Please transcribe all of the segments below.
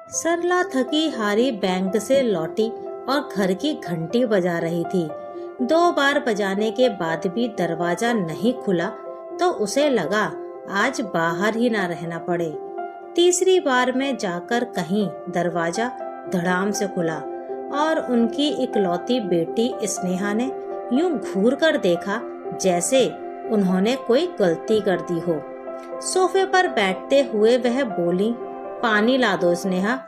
सरला थकी हारी बैंक से लौटी और घर की घंटी बजा रही थी। 2 बार बजाने के बाद भी दरवाजा नहीं खुला तो उसे लगा आज बाहर ही ना रहना पड़े। तीसरी बार में जाकर कहीं दरवाजा धड़ाम से खुला और उनकी इकलौती बेटी स्नेहा ने यूं घूर कर देखा जैसे उन्होंने कोई गलती कर दी हो। सोफे पर बैठते हुए वह बोली, पानी ला दो स्नेहा,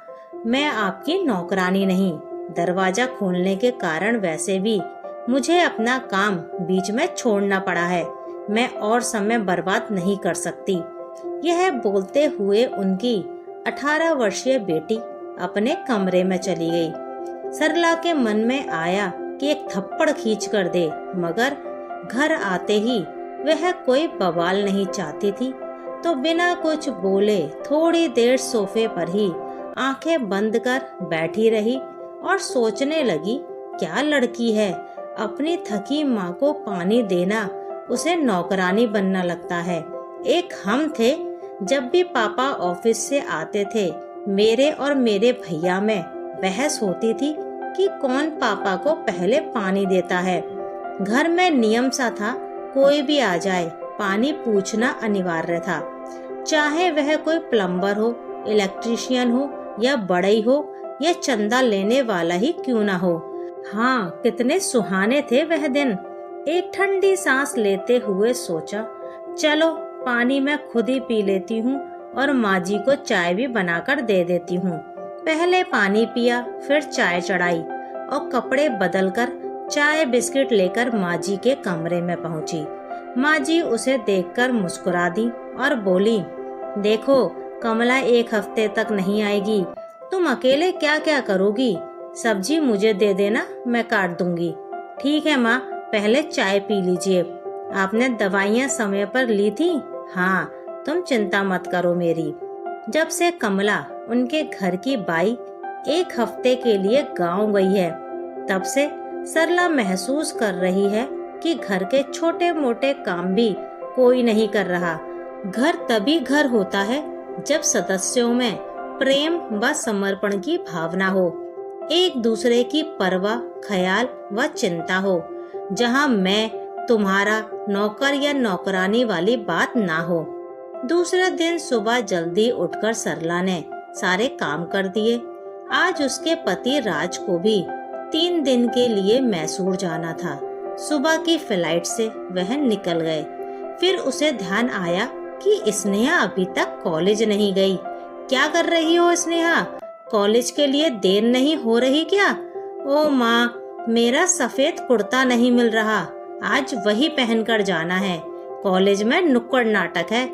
मैं आपकी नौकरानी नहीं। दरवाजा खोलने के कारण वैसे भी मुझे अपना काम बीच में छोड़ना पड़ा है। मैं और समय बर्बाद नहीं कर सकती। यह बोलते हुए उनकी 18 वर्षीय बेटी अपने कमरे में चली गई। सरला के मन में आया कि एक थप्पड़ खींच कर दे, मगर घर आते ही वह कोई बवाल नहीं चाहती थी, तो बिना कुछ बोले थोड़ी देर सोफे पर ही आंखें बंद कर बैठी रही और सोचने लगी, क्या लड़की है, अपनी थकी माँ को पानी देना उसे नौकरानी बनना लगता है। एक हम थे, जब भी पापा ऑफिस से आते थे मेरे और मेरे भैया में बहस होती थी कि कौन पापा को पहले पानी देता है। घर में नियम सा था, कोई भी आ जाए पानी पूछना अनिवार्य था, चाहे वह कोई प्लम्बर हो, इलेक्ट्रीशियन हो या बड़ई हो या चंदा लेने वाला ही क्यों ना हो। हाँ, कितने सुहाने थे वह दिन। एक ठंडी सांस लेते हुए सोचा, चलो पानी मैं खुद ही पी लेती हूँ और माँ जी को चाय भी बनाकर दे देती हूँ। पहले पानी पिया, फिर चाय चढ़ाई और कपड़े बदलकर चाय बिस्किट लेकर माँ जी के कमरे में पहुँची। माँ जी उसे देखकर मुस्कुरा दी और बोली, देखो कमला 1 हफ्ते तक नहीं आएगी, तुम अकेले क्या क्या करोगी। सब्जी मुझे दे देना, मैं काट दूंगी। ठीक है माँ, पहले चाय पी लीजिए। आपने दवाइयाँ समय पर ली थी? हाँ, तुम चिंता मत करो मेरी। जब से कमला उनके घर की बाई 1 हफ्ते के लिए गांव गई है, तब से सरला महसूस कर रही है कि घर के छोटे मोटे काम भी कोई नहीं कर रहा। घर तभी घर होता है जब सदस्यों में प्रेम व समर्पण की भावना हो, एक दूसरे की परवाह, ख्याल व चिंता हो, जहाँ मैं तुम्हारा नौकर या नौकरानी वाली बात ना हो। दूसरे दिन सुबह जल्दी उठकर सरला ने सारे काम कर दिए। आज उसके पति राज को भी 3 दिन के लिए मैसूर जाना था। सुबह की फ्लाइट से वह निकल गए। फिर उसे ध्यान आया कि स्नेहा अभी तक कॉलेज नहीं गई। क्या कर रही हो स्नेहा? कॉलेज के लिए देर नहीं हो रही क्या? ओ माँ, मेरा सफेद कुर्ता नहीं मिल रहा, आज वही पहनकर जाना है। कॉलेज में नुक्कड़ नाटक है,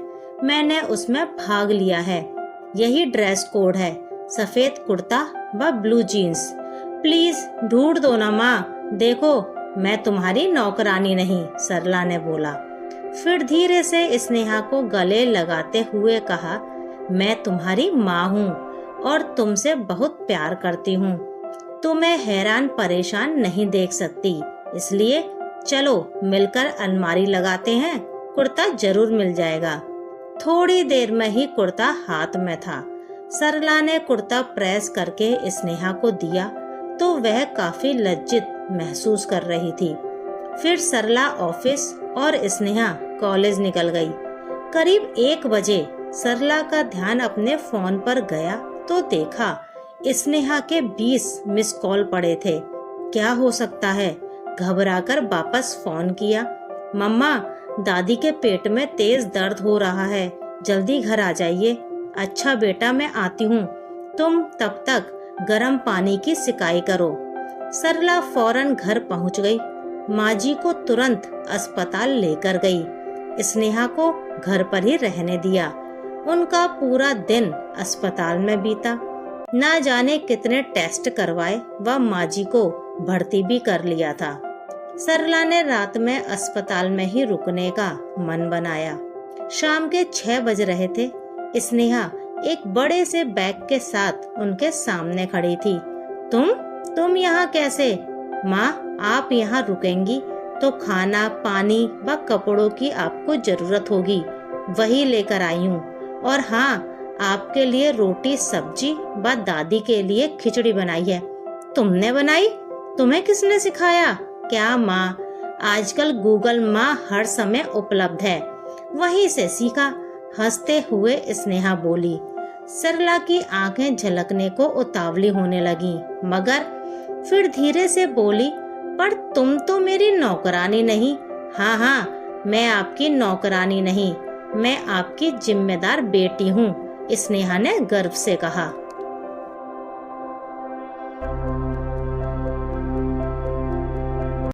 मैंने उसमें भाग लिया है। यही ड्रेस कोड है, सफेद कुर्ता व ब्लू जीन्स। प्लीज ढूंढ दो ना माँ, देखो मैं तुम्हारी नौकरानी नहीं, सरला ने बोला। फिर धीरे से स्नेहा को गले लगाते हुए कहा, मैं तुम्हारी माँ हूँ और तुमसे बहुत प्यार करती हूँ। तुम्हें हैरान परेशान नहीं देख सकती, इसलिए चलो मिलकर अलमारी लगाते हैं, कुर्ता जरूर मिल जाएगा। थोड़ी देर में ही कुर्ता हाथ में था। सरला ने कुर्ता प्रेस करके स्नेहा को दिया तो वह काफी लज्जित महसूस कर रही थी। फिर सरला ऑफिस और स्नेहा कॉलेज निकल गई। करीब 1 बजे सरला का ध्यान अपने फोन पर गया तो देखा स्नेहा के 20 मिस कॉल पड़े थे। क्या हो सकता है? घबराकर वापस फोन किया। मम्मा, दादी के पेट में तेज दर्द हो रहा है, जल्दी घर आ जाइए। अच्छा बेटा, मैं आती हूँ, तुम तब तक गर्म पानी की सिकाई करो। सरला फौरन घर पहुँच गई। माँ जी को तुरंत अस्पताल लेकर गई। स्नेहा को घर पर ही रहने दिया। उनका पूरा दिन अस्पताल में बीता। ना जाने कितने टेस्ट करवाए व माँ जी को भर्ती भी कर लिया था। सरला ने रात में अस्पताल में ही रुकने का मन बनाया। शाम के 6 बज रहे थे। स्नेहा एक बड़े से बैग के साथ उनके सामने खड़ी थी। तुम यहाँ कैसे? माँ, आप यहाँ रुकेंगी तो खाना, पानी व कपड़ों की आपको जरूरत होगी, वही लेकर आई हूँ। और हाँ, आपके लिए रोटी सब्जी व दादी के लिए खिचड़ी बनाई है। तुमने बनाई? तुम्हें किसने सिखाया? क्या माँ, आजकल गूगल माँ हर समय उपलब्ध है, वहीं से सीखा। हंसते हुए स्नेहा बोली। सरला की आंखें झलकने को उतावली होने लगी, मगर फिर धीरे से बोली, पर तुम तो मेरी नौकरानी नहीं। हाँ हाँ, मैं आपकी नौकरानी नहीं, मैं आपकी जिम्मेदार बेटी हूँ, स्नेहा ने गर्व से कहा।